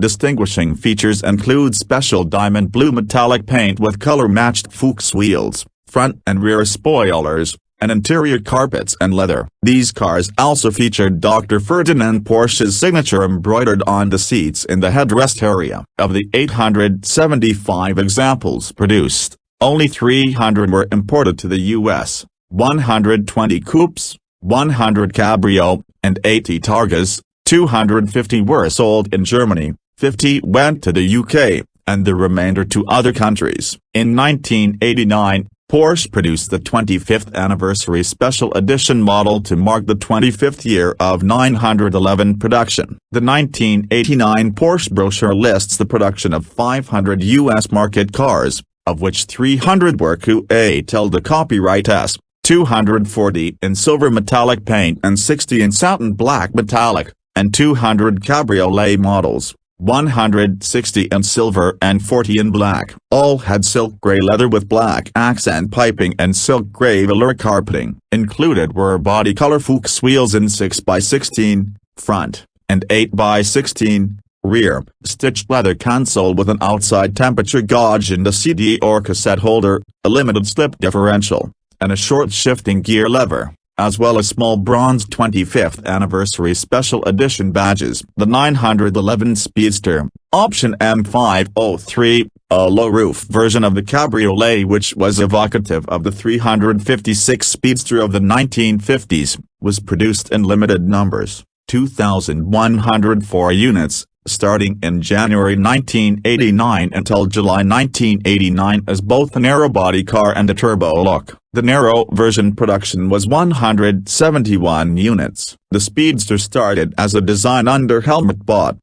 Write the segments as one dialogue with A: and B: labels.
A: Distinguishing features include special diamond blue metallic paint with color-matched Fuchs wheels, front and rear spoilers, and interior carpets and leather. These cars also featured Dr. Ferdinand Porsche's signature embroidered on the seats in the headrest area. Of the 875 examples produced, only 300 were imported to the U.S., 120 coupes, 100 cabrio, and 80 targas. 250 were sold in Germany, 50 went to the UK, and the remainder to other countries. In 1989, Porsche produced the 25th anniversary special edition model to mark the 25th year of 911 production. The 1989 Porsche brochure lists the production of 500 U.S. market cars, of which 300 were Coupe till the copyright S, 240 in silver metallic paint and 60 in satin black metallic, and 200 cabriolet models, 160 in silver and 40 in black. All had silk grey leather with black accent piping and silk grey velour carpeting. Included were body color Fuchs wheels in 6x16, front, and 8x16, rear, stitched leather console with an outside temperature gauge and a CD or cassette holder, a limited slip differential, and a short shifting gear lever, as well as small bronze 25th anniversary special edition badges. The 911 Speedster, option M503, a low-roof version of the cabriolet which was evocative of the 356 Speedster of the 1950s, was produced in limited numbers, 2,104 units, starting in January 1989 until July 1989 as both a narrow-body car and a turbo look. The narrow version production was 171 units. The Speedster started as a design under Helmut Bode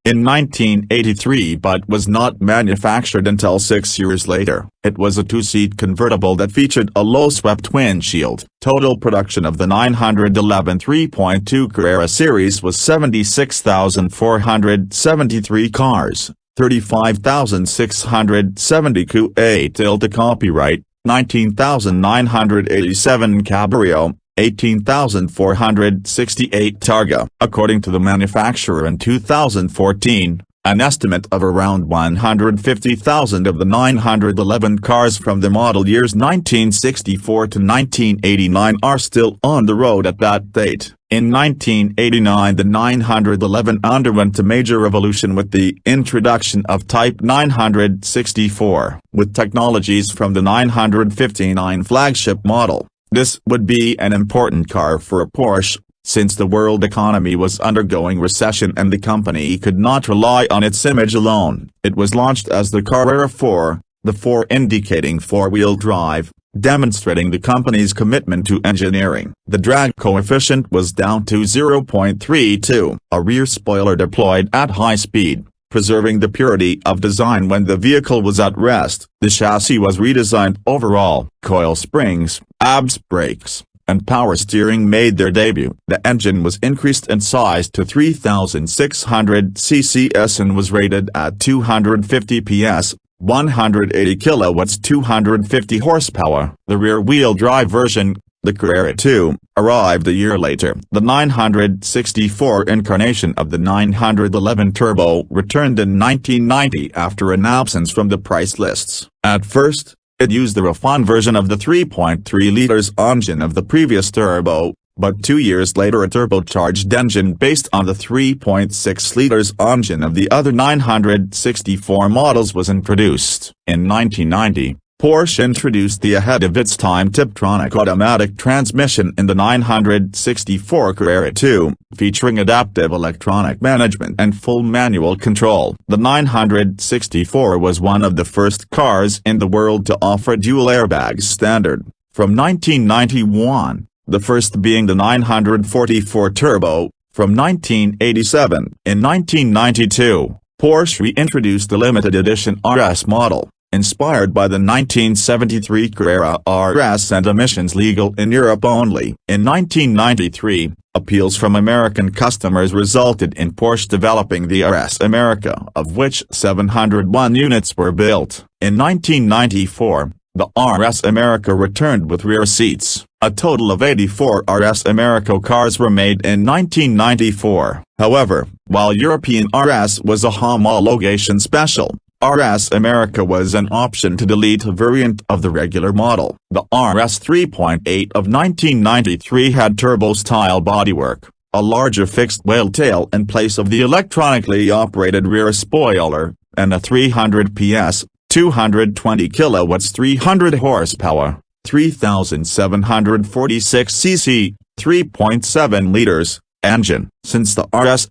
A: in 1983 but was not manufactured until 6 years later. It was a two-seat convertible that featured a low-swept windshield. Total production of the 911 3.2 Carrera series was 76,473 cars, 35,670 Coupe till the copyright, 19,987 cabrio, 18,468 targa. According to the manufacturer in 2014, an estimate of around 150,000 of the 911 cars from the model years 1964 to 1989 are still on the road at that date. In 1989 the 911 underwent a major revolution with the introduction of Type 964, with technologies from the 959 flagship model. This would be an important car for Porsche, since the world economy was undergoing recession and the company could not rely on its image alone. It was launched as the Carrera 4, the 4 indicating four-wheel drive, demonstrating the company's commitment to engineering. The drag coefficient was down to 0.32. A rear spoiler deployed at high speed, preserving the purity of design when the vehicle was at rest. The chassis was redesigned overall. Coil springs, ABS brakes, and power steering made their debut. The engine was increased in size to 3,600 cc's and was rated at 250 PS, 180 kilowatts, 250 horsepower. The rear-wheel drive version, the Carrera 2, arrived a year later. The 964 incarnation of the 911 Turbo returned in 1990 after an absence from the price lists. At first, it used the refined version of the 3.3 liters engine of the previous Turbo, but 2 years later a turbocharged engine based on the 3.6 liters engine of the other 964 models was introduced. In 1990, Porsche introduced the ahead-of-its-time Tiptronic automatic transmission in the 964 Carrera 2, featuring adaptive electronic management and full manual control. The 964 was one of the first cars in the world to offer dual airbags standard, from 1991, the first being the 944 Turbo, from 1987. In 1992, Porsche reintroduced the limited edition RS model, inspired by the 1973 Carrera RS and emissions legal in Europe only. In 1993, appeals from American customers resulted in Porsche developing the RS America, of which 701 units were built. In 1994, the RS America returned with rear seats, A total of 84 RS America cars were made in 1994. However, while European RS was a homologation special, RS America was an option to delete a variant of the regular model. The RS 3.8 of 1993 had turbo-style bodywork, a larger fixed whale tail in place of the electronically operated rear spoiler, and a 300 PS, 220 kilowatts 300 horsepower, 3,746 cc, 3.7 liters, engine. Since the RS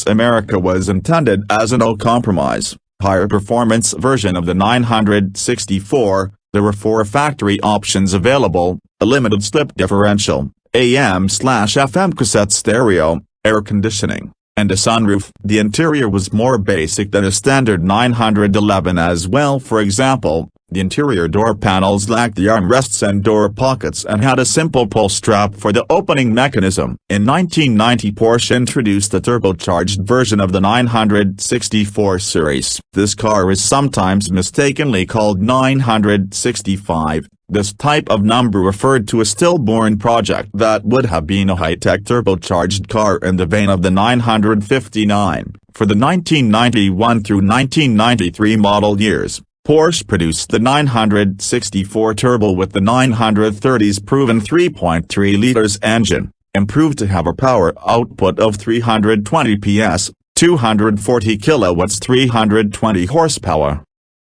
A: America was intended as a no-compromise, higher performance version of the 964, there were 4 factory options available: a limited slip differential, AM/FM cassette stereo, air conditioning, and a sunroof. The interior was more basic than a standard 911 as well. For example, the interior door panels lacked the armrests and door pockets and had a simple pull strap for the opening mechanism. In 1990, Porsche introduced a turbocharged version of the 964 series. This car is sometimes mistakenly called 965. This type of number referred to a stillborn project that would have been a high-tech turbocharged car in the vein of the 959. For the 1991 through 1993 model years, Porsche produced the 964 Turbo with the 930's proven 3.3 liters engine, improved to have a power output of 320 PS, 240 kilowatts 320 horsepower.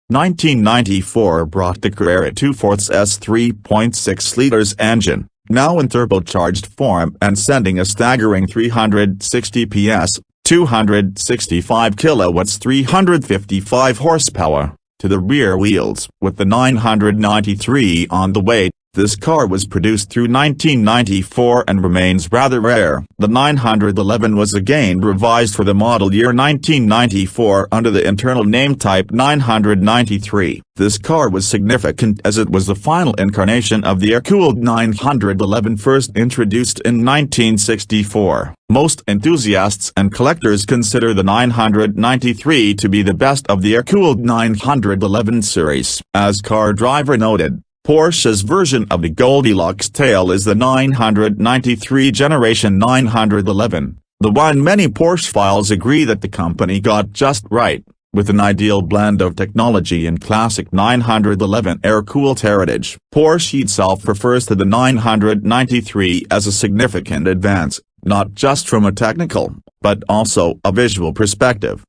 A: 1994 brought the Carrera 2/4's 3.6 liters engine, now in turbocharged form and sending a staggering 360 PS, 265 kilowatts 355 horsepower, to the rear wheels. With the 993 on the way, this car was produced through 1994 and remains rather rare. The 911 was again revised for the model year 1994 under the internal name type 993. This car was significant as it was the final incarnation of the air-cooled 911 first introduced in 1964. Most enthusiasts and collectors consider the 993 to be the best of the air-cooled 911 series. As Car Driver noted, Porsche's version of the Goldilocks tale is the 993 Generation 911, the one many Porsche-philes agree that the company got just right, with an ideal blend of technology and classic 911 air-cooled heritage. Porsche itself refers to the 993 as a significant advance, not just from a technical, but also a visual perspective.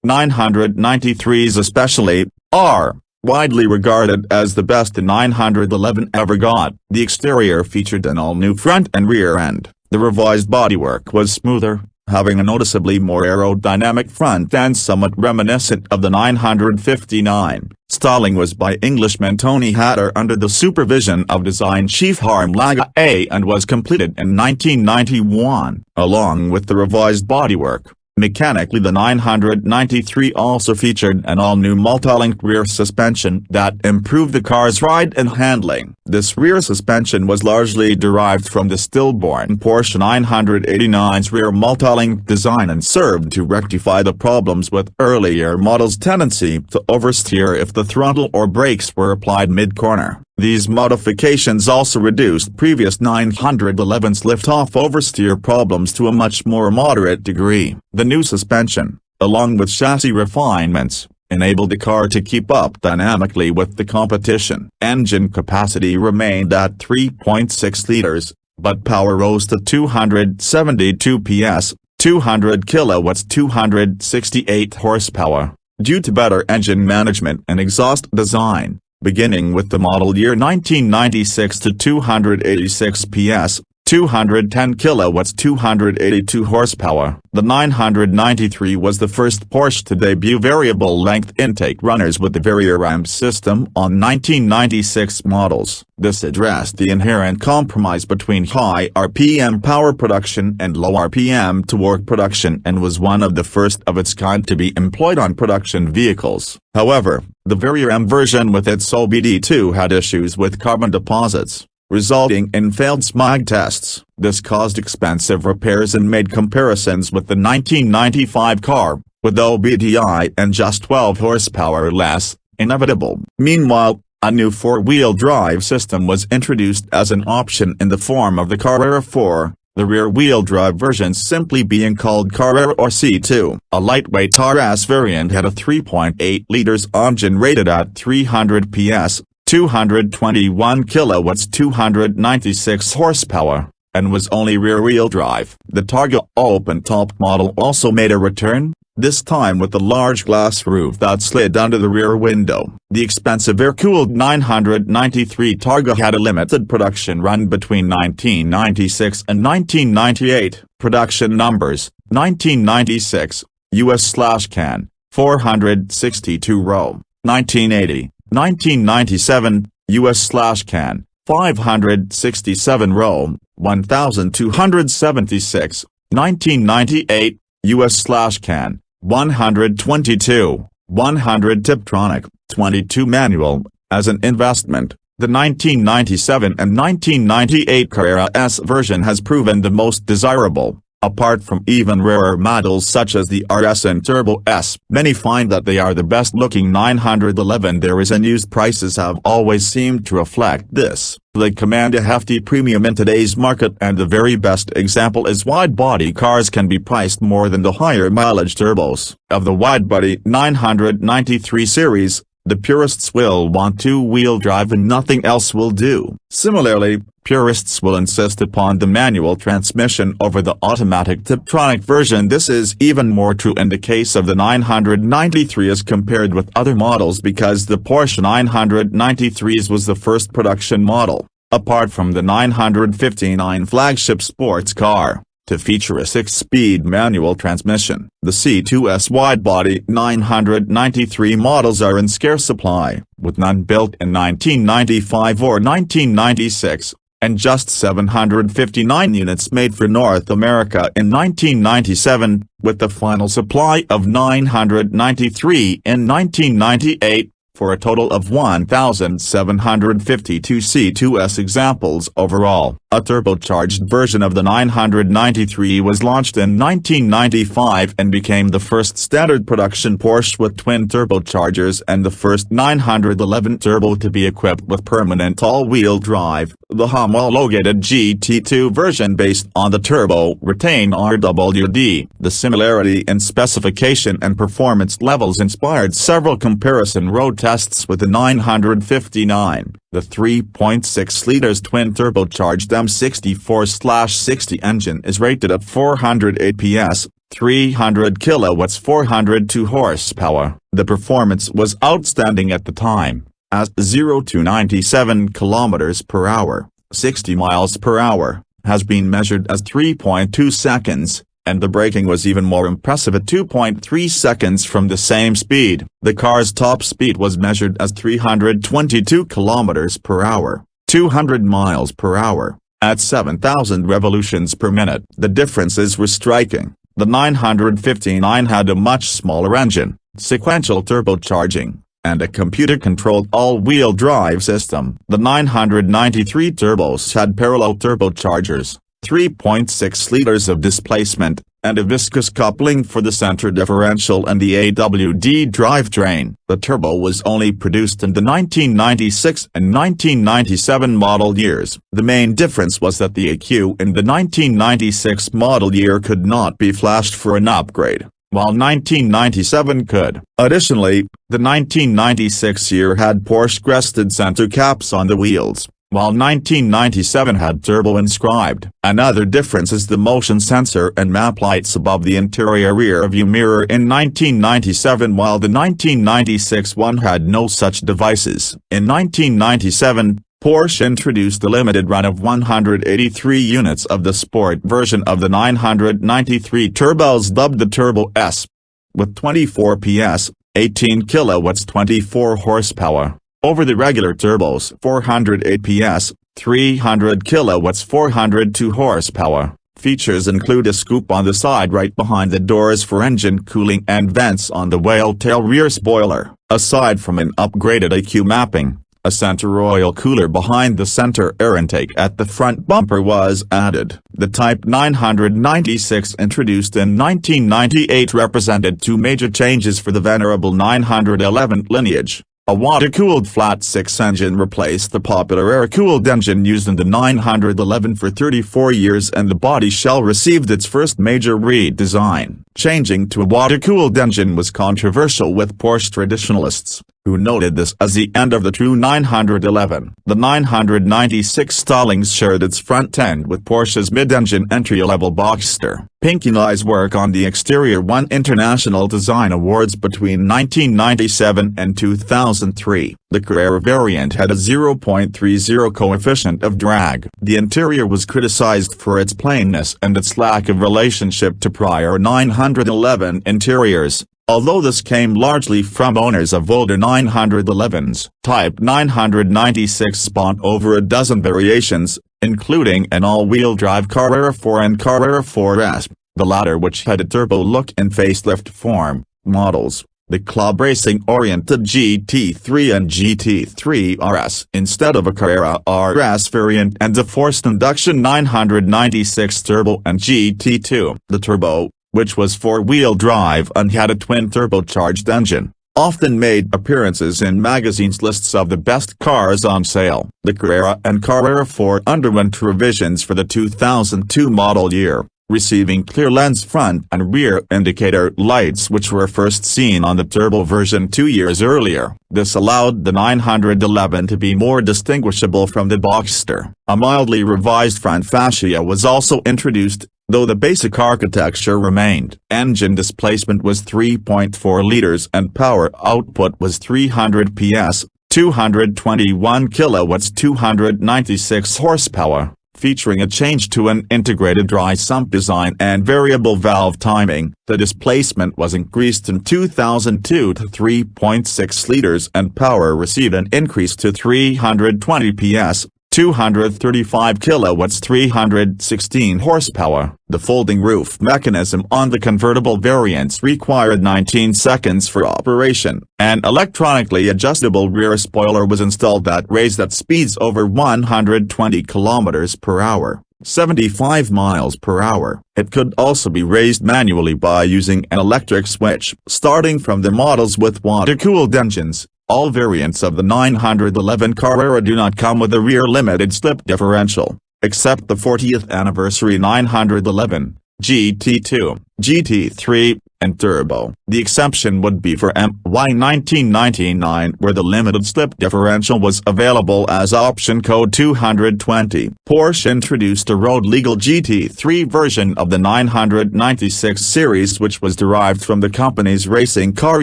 A: 993s especially, are widely regarded as the best the 911 ever got. The exterior featured an all-new front and rear end. The revised bodywork was smoother, having a noticeably more aerodynamic front end somewhat reminiscent of the 959. Styling was by Englishman Tony Hatter under the supervision of design chief Harm Laga and was completed in 1991. Along with the revised bodywork, mechanically the 993 also featured an all-new multi-link rear suspension that improved the car's ride and handling. This rear suspension was largely derived from the stillborn Porsche 989's rear multi-link design and served to rectify the problems with earlier models' tendency to oversteer if the throttle or brakes were applied mid-corner. These modifications also reduced previous 911's lift-off oversteer problems to a much more moderate degree. The new suspension, along with chassis refinements, enabled the car to keep up dynamically with the competition. Engine capacity remained at 3.6 liters, but power rose to 272 PS, 200 kilowatts 268 horsepower, due to better engine management and exhaust design. Beginning with the model year 1996 to 286 PS, 210 kilowatts 282 horsepower. The 993 was the first Porsche to debut variable-length intake runners with the Variaramp system on 1996 models. This addressed the inherent compromise between high RPM power production and low RPM torque production and was one of the first of its kind to be employed on production vehicles. However, the Variaramp version with its OBD2 had issues with carbon deposits, resulting in failed smog tests. This caused expensive repairs and made comparisons with the 1995 car, with OBDI and just 12 horsepower less, inevitable. Meanwhile, A new four-wheel drive system was introduced as an option in the form of the Carrera 4, the rear-wheel drive version simply being called Carrera or C2. A lightweight RS variant had a 3.8 liters engine rated at 300 PS, 221 kilowatts, 296 horsepower, and was only rear-wheel drive. The Targa open-top model also made a return, this time with the large glass roof that slid under the rear window. The expensive air-cooled 993 Targa had a limited production run between 1996 and 1998. Production numbers: 1996, US/Can, 462 row; 1980, 1997, US/Can, 567 row, 1276; 1998, US/Can, 122, 100 Tiptronic, 22 manual. As an investment, the 1997 and 1998 Carrera S version has proven the most desirable. Apart from even rarer models such as the RS and Turbo S, many find that they are the best-looking 911 there is, and used prices have always seemed to reflect this. They command a hefty premium in today's market, and the very best example is wide-body cars can be priced more than the higher-mileage turbos. Of the wide-body 993 series, the purists will want two-wheel drive and nothing else will do. Similarly, purists will insist upon the manual transmission over the automatic Tiptronic version. This is even more true in the case of the 993 as compared with other models, because the Porsche 993s was the first production model, apart from the 959 flagship sports car, to feature a 6-speed manual transmission. The C2S wide-body 993 models are in scarce supply, with none built in 1995 or 1996, and just 759 units made for North America in 1997, with the final supply of 993 in 1998. For a total of 1,752 C2S examples overall. A turbocharged version of the 993 was launched in 1995 and became the first standard production Porsche with twin turbochargers and the first 911 Turbo to be equipped with permanent all-wheel drive. The homologated GT2 version based on the Turbo retained RWD. The similarity in specification and performance levels inspired several comparison road tests with the 959. The 3.6 liters twin-turbocharged M64/60 engine is rated at 408 PS, 300 kilowatts, 402 horsepower. The performance was outstanding at the time, as 0 to 97 kilometers per hour, 60 miles per hour, has been measured as 3.2 seconds. And the braking was even more impressive at 2.3 seconds from the same speed. The car's top speed was measured as 322 kilometers per hour, 200 miles per hour, at 7,000 revolutions per minute. The differences were striking. The 959 had a much smaller engine, sequential turbocharging, and a computer-controlled all-wheel drive system. The 993 turbos had parallel turbochargers, 3.6 liters of displacement, and a viscous coupling for the center differential and the AWD drivetrain. The Turbo was only produced in the 1996 and 1997 model years. The main difference was that the EQ in the 1996 model year could not be flashed for an upgrade, while 1997 could. Additionally, the 1996 year had Porsche-crested center caps on the wheels, while 1997 had Turbo inscribed. Another difference is the motion sensor and map lights above the interior rear view mirror in 1997, while the 1996 one had no such devices. In 1997, Porsche introduced a limited run of 183 units of the sport version of the 993 turbos dubbed the Turbo S, with 24 PS, 18 kilowatts, 24 horsepower. Over the regular turbos 408 PS, 300 kilowatts, 402 horsepower. Features include a scoop on the side right behind the doors for engine cooling and vents on the whale tail rear spoiler. Aside from an upgraded EQ mapping, a center oil cooler behind the center air intake at the front bumper was added. The Type 996 introduced in 1998 represented two major changes for the venerable 911 lineage. A water-cooled flat-six engine replaced the popular air-cooled engine used in the 911 for 34 years, and the body shell received its first major redesign. Changing to a water-cooled engine was controversial with Porsche traditionalists, who noted this as the end of the true 911. The 996 Stallings shared its front end with Porsche's mid-engine entry-level Boxster. Pinky Lie's work on the exterior won international design awards between 1997 and 2003. The Carrera variant had a 0.30 coefficient of drag. The interior was criticized for its plainness and its lack of relationship to prior 911 interiors, although this came largely from owners of older 911s. Type 996 spawned over a dozen variations, including an all-wheel drive Carrera 4 and Carrera 4S, the latter which had a turbo look in facelift form models, the club racing-oriented GT3 and GT3 RS instead of a Carrera RS variant, and the forced induction 996 Turbo and GT2. The Turbo, which was four-wheel drive and had a twin-turbocharged engine, often made appearances in magazines' lists of the best cars on sale. The Carrera and Carrera 4 underwent revisions for the 2002 model year, receiving clear lens front and rear indicator lights which were first seen on the Turbo version 2 years earlier. This allowed the 911 to be more distinguishable from the Boxster. A mildly revised front fascia was also introduced, though the basic architecture remained. Engine displacement was 3.4 liters and power output was 300 PS, 221 kilowatts, 296 horsepower, featuring a change to an integrated dry sump design and variable valve timing. The displacement was increased in 2002 to 3.6 liters and power received an increase to 320 PS, 235 kilowatts, 316 horsepower. The folding roof mechanism on the convertible variants required 19 seconds for operation. An electronically adjustable rear spoiler was installed that raised at speeds over 120 kilometers per hour, 75 miles per hour. It could also be raised manually by using an electric switch. Starting from the models with water-cooled engines, all variants of the 911 Carrera do not come with a rear limited slip differential, except the 40th anniversary 911, GT2, GT3, and Turbo. The exception would be for MY 1999, where the limited slip differential was available as option code 220. Porsche introduced a road-legal GT3 version of the 996 series which was derived from the company's racing car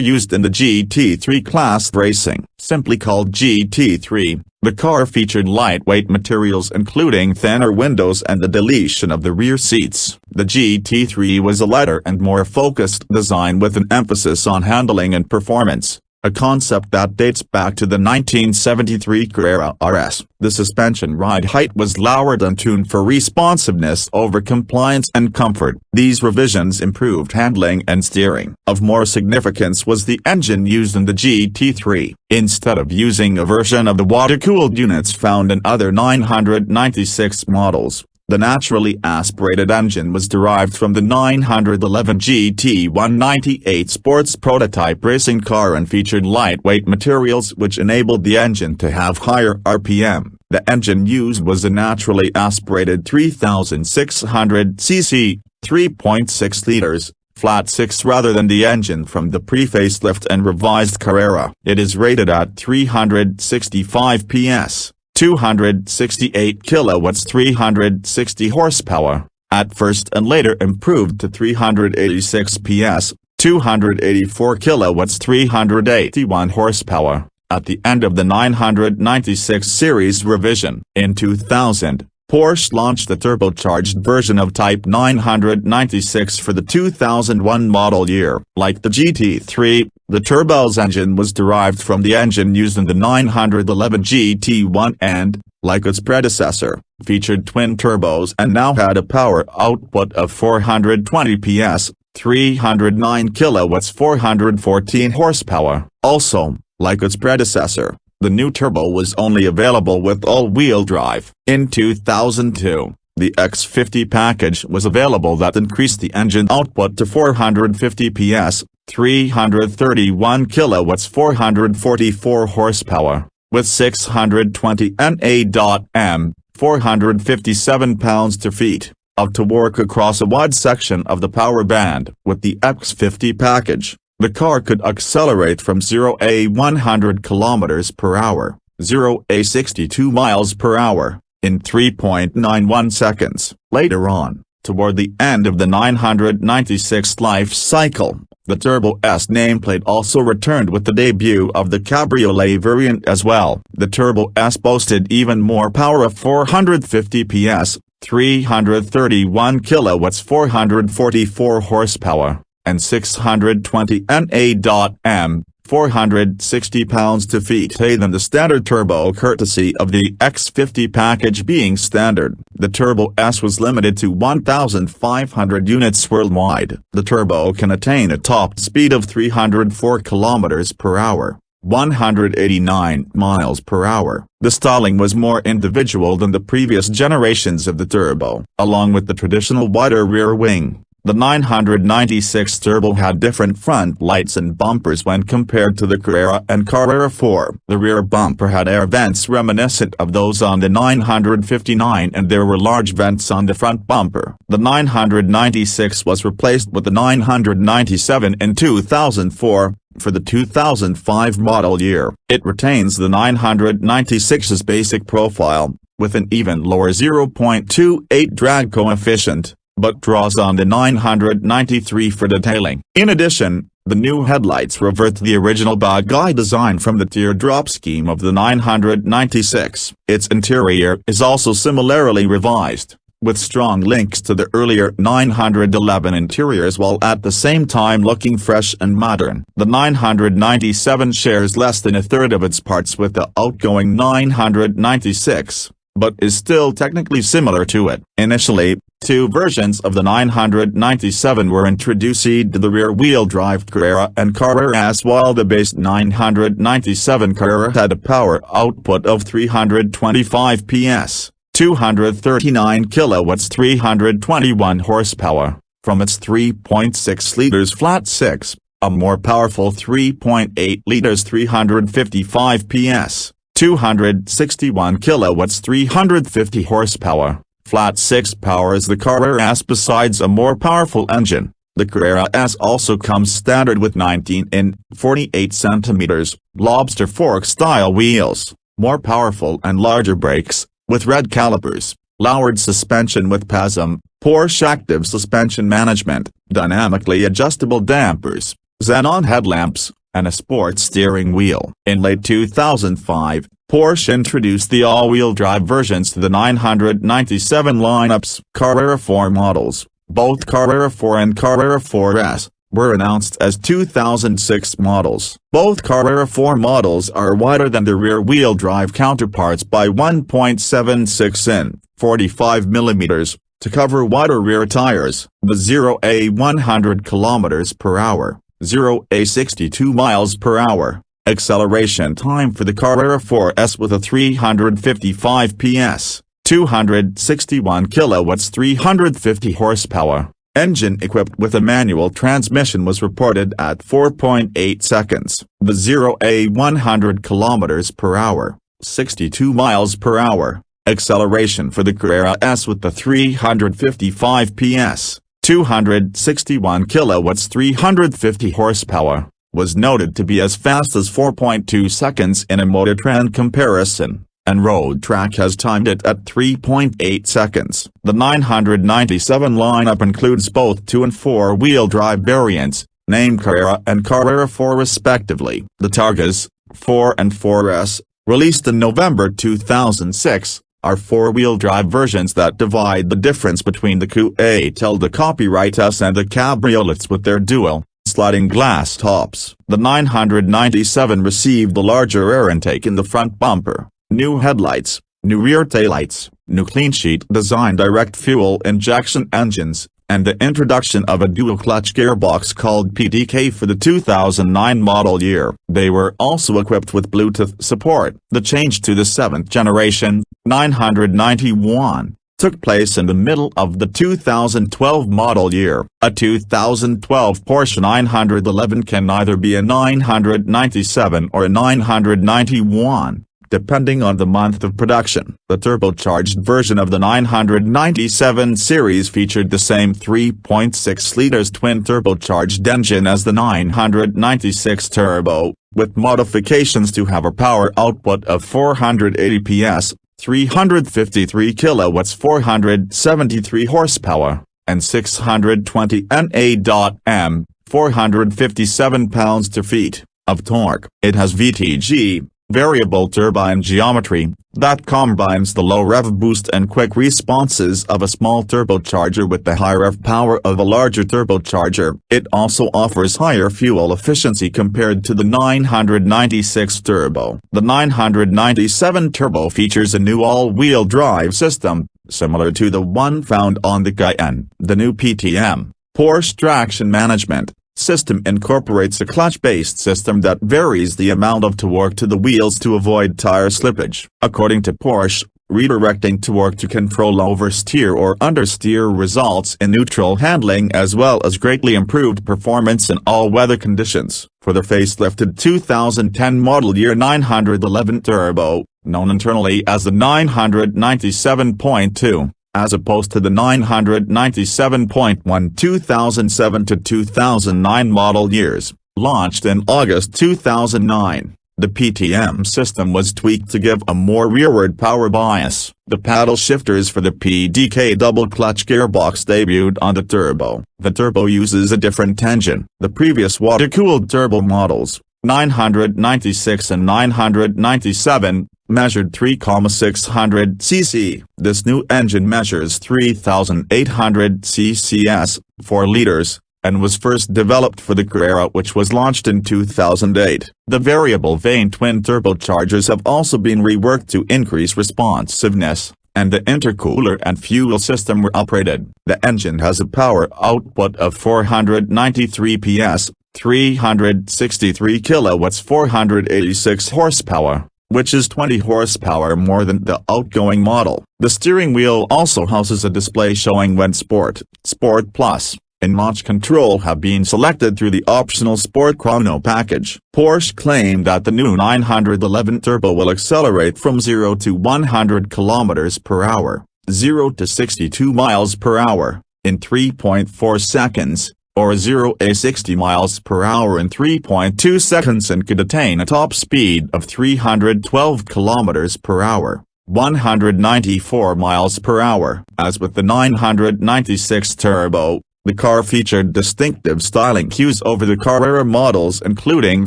A: used in the GT3 class racing. Simply called GT3, the car featured lightweight materials including thinner windows and the deletion of the rear seats. The GT3 was a lighter and more focused design with an emphasis on handling and performance, a concept that dates back to the 1973 Carrera RS. The suspension ride height was lowered and tuned for responsiveness over compliance and comfort. These revisions improved handling and steering. Of more significance was the engine used in the GT3. Instead of using a version of the water-cooled units found in other 996 models, the naturally aspirated engine was derived from the 911 GT 198 sports prototype racing car and featured lightweight materials which enabled the engine to have higher RPM. The engine used was a naturally aspirated 3600 cc, 3.6 liters, flat six rather than the engine from the pre-facelift and revised Carrera. It is rated at 365 PS. 268 kilowatts, 360 horsepower, at first and later improved to 386 PS, 284 kilowatts, 381 horsepower, at the end of the 996 series revision. In 2000, Porsche launched the turbocharged version of Type 996 for the 2001 model year. Like the GT3, the Turbo's engine was derived from the engine used in the 911 GT1 and, like its predecessor, featured twin turbos and now had a power output of 420 PS, 309 kilowatts, 414 horsepower. Also, like its predecessor, the new Turbo was only available with all-wheel drive. In 2002, the X50 package was available that increased the engine output to 450 PS, 331 kilowatts 444 horsepower, with 620 Nm, 457 pounds-feet, of torque across a wide section of the power band. With the X50 package, the car could accelerate from 0 to 100 km per hour, 0 to 62 miles per hour, in 3.91 seconds. Later on, toward the end of the 996 life cycle, the Turbo S nameplate also returned with the debut of the Cabriolet variant as well. The Turbo S boasted even more power of 450 PS, 331 kilowatts 444 horsepower, and 620 Nm, 460 pounds-feet than the standard turbo, courtesy of the X50 package being standard. The Turbo S was limited to 1,500 units worldwide. The Turbo can attain a top speed of 304 km per hour, 189 miles per hour. The styling was more individual than the previous generations of the Turbo. Along with the traditional wider rear wing, the 996 Turbo had different front lights and bumpers when compared to the Carrera and Carrera 4. The rear bumper had air vents reminiscent of those on the 959, and there were large vents on the front bumper. The 996 was replaced with the 997 in 2004. For the 2005 model year, it retains the 996's basic profile, with an even lower 0.28 drag coefficient, but draws on the 993 for detailing. In addition, the new headlights revert to the original bug eye design from the teardrop scheme of the 996. Its interior is also similarly revised, with strong links to the earlier 911 interiors while at the same time looking fresh and modern. The 997 shares less than a third of its parts with the outgoing 996, but is still technically similar to it. Initially, two versions of the 997 were introduced to the rear-wheel drive Carrera and Carrera S, while the base 997 Carrera had a power output of 325 PS, 239 kilowatts 321 horsepower, from its 3.6 liters flat six, a more powerful 3.8 liters 355 PS, 261 kilowatts 350 horsepower, flat six powers the Carrera S. Besides a more powerful engine, the Carrera S also comes standard with 19 in 48 cm, lobster fork-style wheels, more powerful and larger brakes, with red calipers, lowered suspension with PASM, Porsche active suspension management, dynamically adjustable dampers, xenon headlamps, and a sports steering wheel. In late 2005, Porsche introduced the all-wheel drive versions to the 997 lineups. Carrera 4 models, both Carrera 4 and Carrera 4S, were announced as 2006 models. Both Carrera 4 models are wider than their rear-wheel drive counterparts by 1.76 in, 45 mm, to cover wider rear tires. The 0 to 100 km per hour, 0 to 62 miles per hour, acceleration time for the Carrera 4S with a 355 PS, 261 kilowatts 350 horsepower, engine equipped with a manual transmission was reported at 4.8 seconds. The 0 to 100 km per hour, 62 miles per hour, acceleration for the Carrera S with the 355 PS, 261 kilowatts 350 horsepower, was noted to be as fast as 4.2 seconds in a Motortrend comparison, and RoadTrack has timed it at 3.8 seconds. The 997 lineup includes both 2- and 4-wheel drive variants, named Carrera and Carrera 4 respectively. The Targas 4 and 4S, released in November 2006, are 4-wheel drive versions that divide the difference between the Coupe, the Copyright S and the cabriolets with their dual, sliding glass tops. The 997 received the larger air intake in the front bumper, new headlights, new rear taillights, new clean sheet design direct fuel injection engines, and the introduction of a dual-clutch gearbox called PDK for the 2009 model year. They were also equipped with Bluetooth support. The change to the 7th generation, 991, took place in the middle of the 2012 model year. A 2012 Porsche 911 can either be a 997 or a 991, depending on the month of production. The turbocharged version of the 997 series featured the same 3.6 liters twin turbocharged engine as the 996 Turbo, with modifications to have a power output of 480 PS, 353 kilowatts, 473 horsepower, and 620 Nm, 457 pounds-feet, of torque. It has VTG, variable turbine geometry, that combines the low rev boost and quick responses of a small turbocharger with the high rev power of a larger turbocharger. It also offers higher fuel efficiency compared to the 996 Turbo. The 997 Turbo features a new all-wheel drive system, similar to the one found on the Cayenne. The new PTM, Porsche Traction Management System incorporates a clutch-based system that varies the amount of torque to the wheels to avoid tire slippage. According to Porsche, redirecting torque to control oversteer or understeer results in neutral handling as well as greatly improved performance in all weather conditions. For the facelifted 2010 model year 911 Turbo, known internally as the 997.2, as opposed to the 997.1 2007 to 2009 model years, launched in August 2009. The PTM system was tweaked to give a more rearward power bias. The paddle shifters for the PDK double-clutch gearbox debuted on the Turbo. The Turbo uses a different engine. The previous water-cooled Turbo models, 996 and 997, measured 3,600 cc. This new engine measures 3,800 cc's, 4 liters, and was first developed for the Carrera, which was launched in 2008. The variable vane twin turbochargers have also been reworked to increase responsiveness, and the intercooler and fuel system were upgraded. The engine has a power output of 493 PS, 363 kilowatts, 486 horsepower, which is 20 horsepower more than the outgoing model. The steering wheel also houses a display showing when Sport, Sport Plus, and Launch Control have been selected through the optional Sport Chrono package. Porsche claimed that the new 911 Turbo will accelerate from 0 to 100 km per hour, 0 to 62 miles per hour, in 3.4 seconds, or 0 to 60 miles per hour in 3.2 seconds, and could attain a top speed of 312 km per hour, 194 miles per hour. As with the 996 Turbo, the car featured distinctive styling cues over the Carrera models, including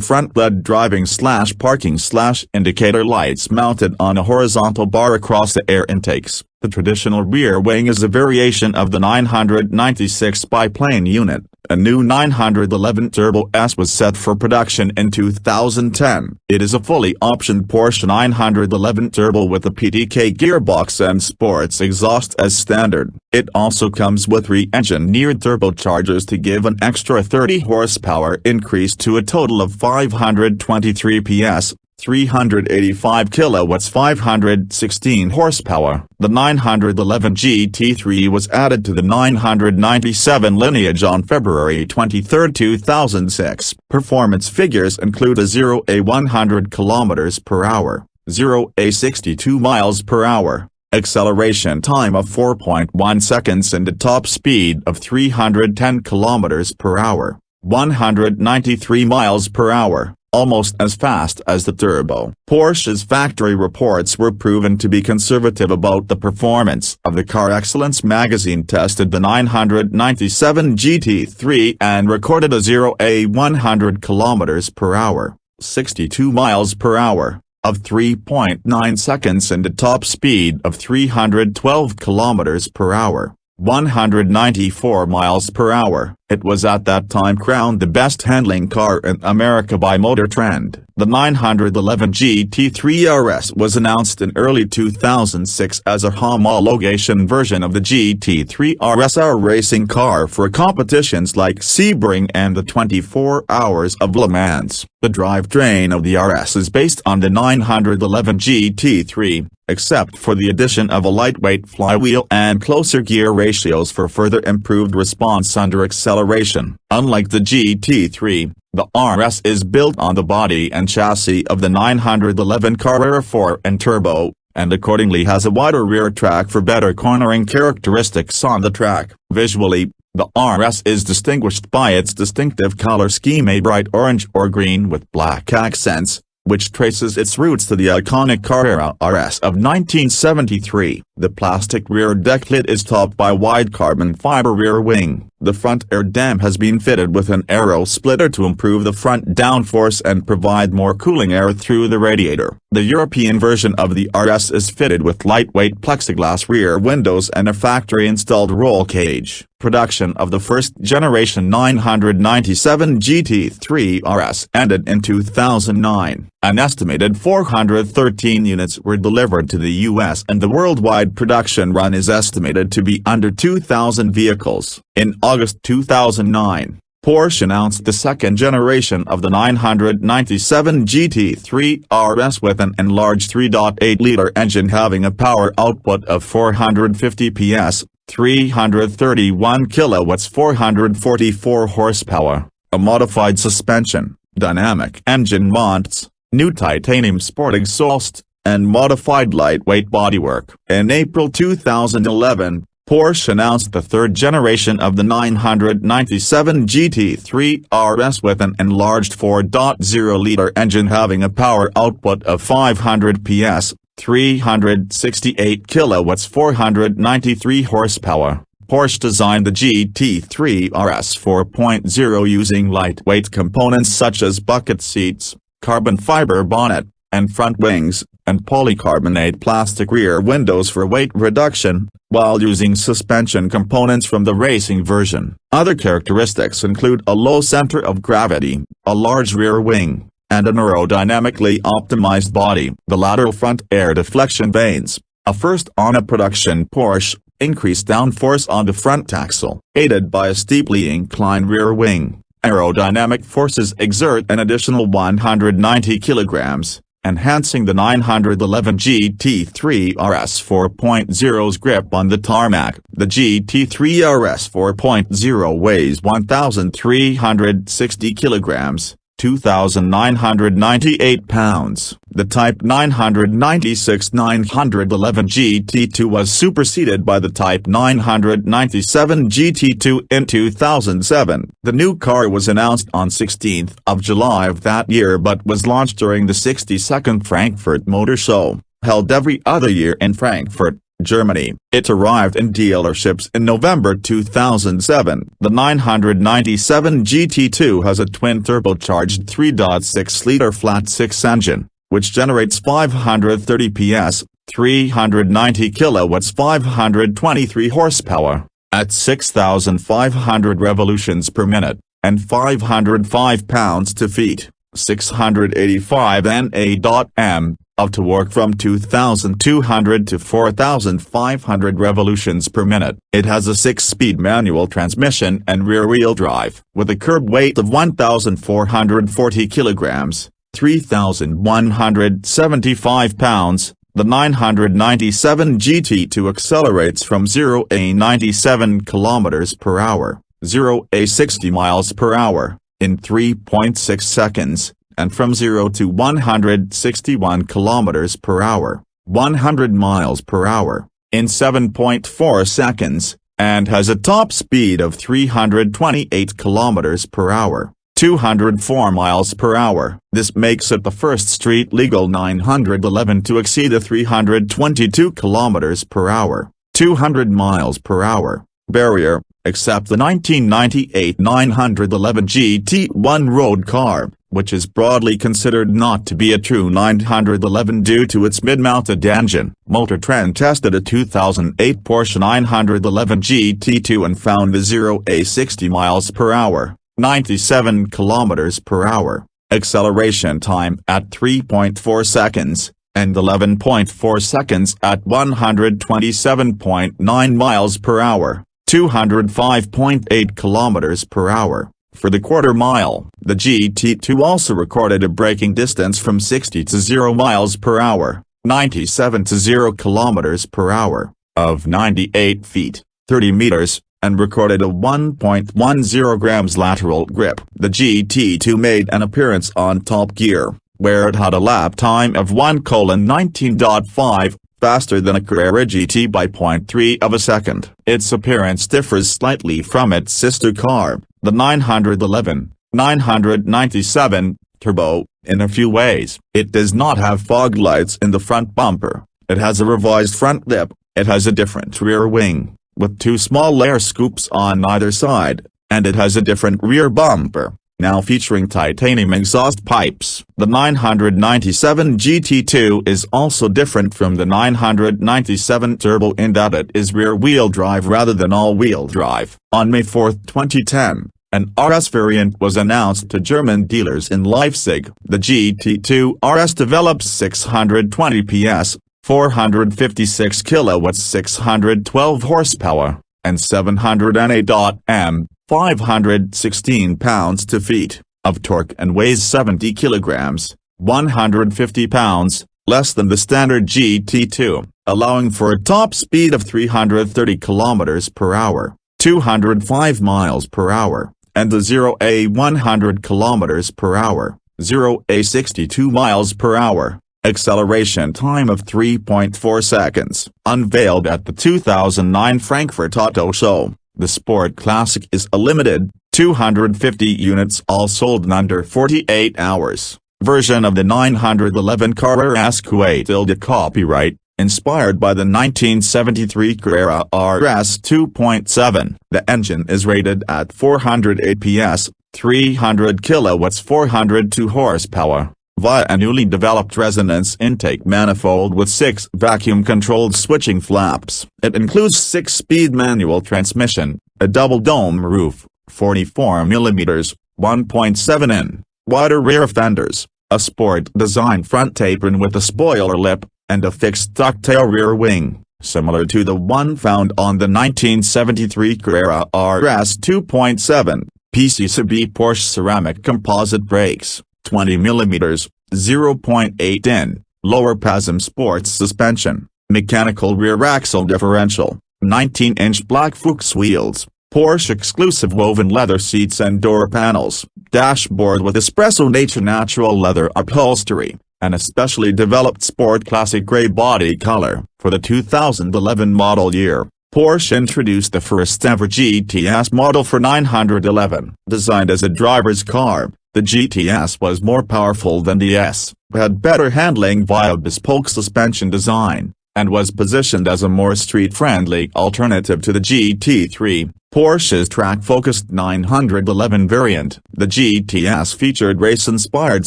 A: front LED driving/parking/indicator lights mounted on a horizontal bar across the air intakes. The traditional rear wing is a variation of the 996 biplane unit. A new 911 Turbo S was set for production in 2010. It is a fully optioned Porsche 911 Turbo with a PDK gearbox and sports exhaust as standard. It also comes with re-engineered turbochargers to give an extra 30 horsepower increase to a total of 523 PS. 385 kilowatts, 516 horsepower. The 911 GT3 was added to the 997 lineage on February 23, 2006. Performance figures include a 0 to 100 km per hour, 0 to 62 miles per hour, acceleration time of 4.1 seconds and a top speed of 310 km per hour, 193 miles per hour. Almost as fast as the Turbo. Porsche's factory reports were proven to be conservative about the performance of the car. Excellence magazine tested the 997 GT3 and recorded a 0 to 100 km per hour, 62 miles per hour, of 3.9 seconds and a top speed of 312 km per hour, 194 miles per hour. It was at that time crowned the best handling car in America by Motor Trend. The 911 GT3 RS was announced in early 2006 as a homologation version of the GT3 RS, a racing car for competitions like Sebring and the 24 Hours of Le Mans. The drivetrain of the RS is based on the 911 GT3, except for the addition of a lightweight flywheel and closer gear ratios for further improved response under acceleration. Unlike the GT3, the RS is built on the body and chassis of the 911 Carrera 4 and Turbo, and accordingly has a wider rear track for better cornering characteristics on the track. Visually, the RS is distinguished by its distinctive color scheme, a bright orange or green with black accents, which traces its roots to the iconic Carrera RS of 1973. The plastic rear deck lid is topped by wide carbon fiber rear wing. The front air dam has been fitted with an aero splitter to improve the front downforce and provide more cooling air through the radiator. The European version of the RS is fitted with lightweight plexiglass rear windows and a factory-installed roll cage. Production of the first-generation 997 GT3 RS ended in 2009. An estimated 413 units were delivered to the U.S. and the worldwide production run is estimated to be under 2,000 vehicles. In August 2009, Porsche announced the second generation of the 997 GT3 RS with an enlarged 3.8-liter engine having a power output of 450 PS, 331 kilowatts, 444 horsepower, a modified suspension, dynamic engine mounts, new titanium sport exhaust, and modified lightweight bodywork. In April 2011, Porsche announced the third generation of the 997 GT3 RS with an enlarged 4.0-liter engine having a power output of 500 PS, 368 kilowatts, 493 horsepower. Porsche designed the GT3 RS 4.0 using lightweight components such as bucket seats, carbon fiber bonnet, and front wings, and polycarbonate plastic rear windows for weight reduction, while using suspension components from the racing version. Other characteristics include a low center of gravity, a large rear wing, and an aerodynamically optimized body. The lateral front air deflection vanes, a first on a production Porsche, increased downforce on the front axle, aided by a steeply inclined rear wing. Aerodynamic forces exert an additional 190 kilograms, enhancing the 911 GT3 RS 4.0's grip on the tarmac. The GT3 RS 4.0 weighs 1,360 kilograms, 2,998 pounds. The Type 996 911 GT2 was superseded by the Type 997 GT2 in 2007. The new car was announced on 16th of July of that year but was launched during the 62nd Frankfurt Motor Show, held every other year in Frankfurt, Germany. It arrived in dealerships in November 2007. The 997 GT2 has a twin-turbocharged 3.6-liter flat-six engine, which generates 530 PS, 390 kilowatts, 523 horsepower, at 6,500 revolutions per minute, and 505 pounds-to-feet, 685 Nm, of torque from 2,200 to 4,500 revolutions per minute. It has a 6-speed manual transmission and rear-wheel drive. With a curb weight of 1,440 kilograms, 3,175 pounds, the 997 GT2 accelerates from 0 to 97 km per hour, 0 to 60 miles per hour, in 3.6 seconds, and from 0 to 161 km per hour, 100 miles per hour, in 7.4 seconds, and has a top speed of 328 km per hour, 204 miles per hour. This makes it the first street-legal 911 to exceed a 322 km per hour, 200 miles per hour, barrier, except the 1998 911 GT1 road car, which is broadly considered not to be a true 911 due to its mid-mounted engine. Motor Trend tested a 2008 Porsche 911 GT2 and found the 0-60 miles per hour, 97 kilometers per hour, acceleration time at 3.4 seconds, and 11.4 seconds at 127.9 miles per hour, 205.8 kilometers per hour. For the quarter mile, the GT2 also recorded a braking distance from 60 to 0 miles per hour, 97 to 0 kilometers per hour, of 98 feet, 30 meters, and recorded a 1.10 grams lateral grip. The GT2 made an appearance on Top Gear, where it had a lap time of 1:19.5, faster than a Carrera GT by 0.3 of a second. Its appearance differs slightly from its sister car, the 997 Turbo, in a few ways. It does not have fog lights in the front bumper, it has a revised front lip, it has a different rear wing, with two small air scoops on either side, and it has a different rear bumper, now featuring titanium exhaust pipes. The 997 GT2 is also different from the 997 Turbo in that it is rear-wheel drive rather than all-wheel drive. On May 4, 2010, an RS variant was announced to German dealers in Leipzig. The GT2 RS develops 620 PS, 456 kilowatts, 612 horsepower, and 708 Nm, 516 pounds-feet, of torque and weighs 70 kilograms, 150 pounds, less than the standard GT2, allowing for a top speed of 330 kilometers per hour, 205 miles per hour, and the 0-100 kilometers per hour, 0-62 miles per hour. Acceleration time of 3.4 seconds. Unveiled at the 2009 Frankfurt Auto Show, the Sport Classic is a limited, 250 units all sold in under 48 hours, version of the 911 Carrera S Kuwait copyright, inspired by the 1973 Carrera RS 2.7. The engine is rated at 408 PS, 300 kilowatts, 402 horsepower, via a newly developed resonance intake manifold with 6 vacuum-controlled switching flaps. It includes 6-speed manual transmission, a double-dome roof, 44mm, 1.7 in, wider rear fenders, a sport-design front apron with a spoiler lip, and a fixed ducktail rear wing, similar to the one found on the 1973 Carrera RS 2.7. PCCB Porsche ceramic composite brakes, 20mm, 0.8 in, lower PASM sports suspension, mechanical rear axle differential, 19-inch black Fuchs wheels, Porsche exclusive woven leather seats and door panels, dashboard with espresso nature natural leather upholstery, and a specially developed Sport Classic gray body color. For the 2011 model year, Porsche introduced the first ever GTS model for 911. Designed as a driver's car, the GTS was more powerful than the S, had better handling via bespoke suspension design, and was positioned as a more street-friendly alternative to the GT3, Porsche's track-focused 911 variant. The GTS featured race-inspired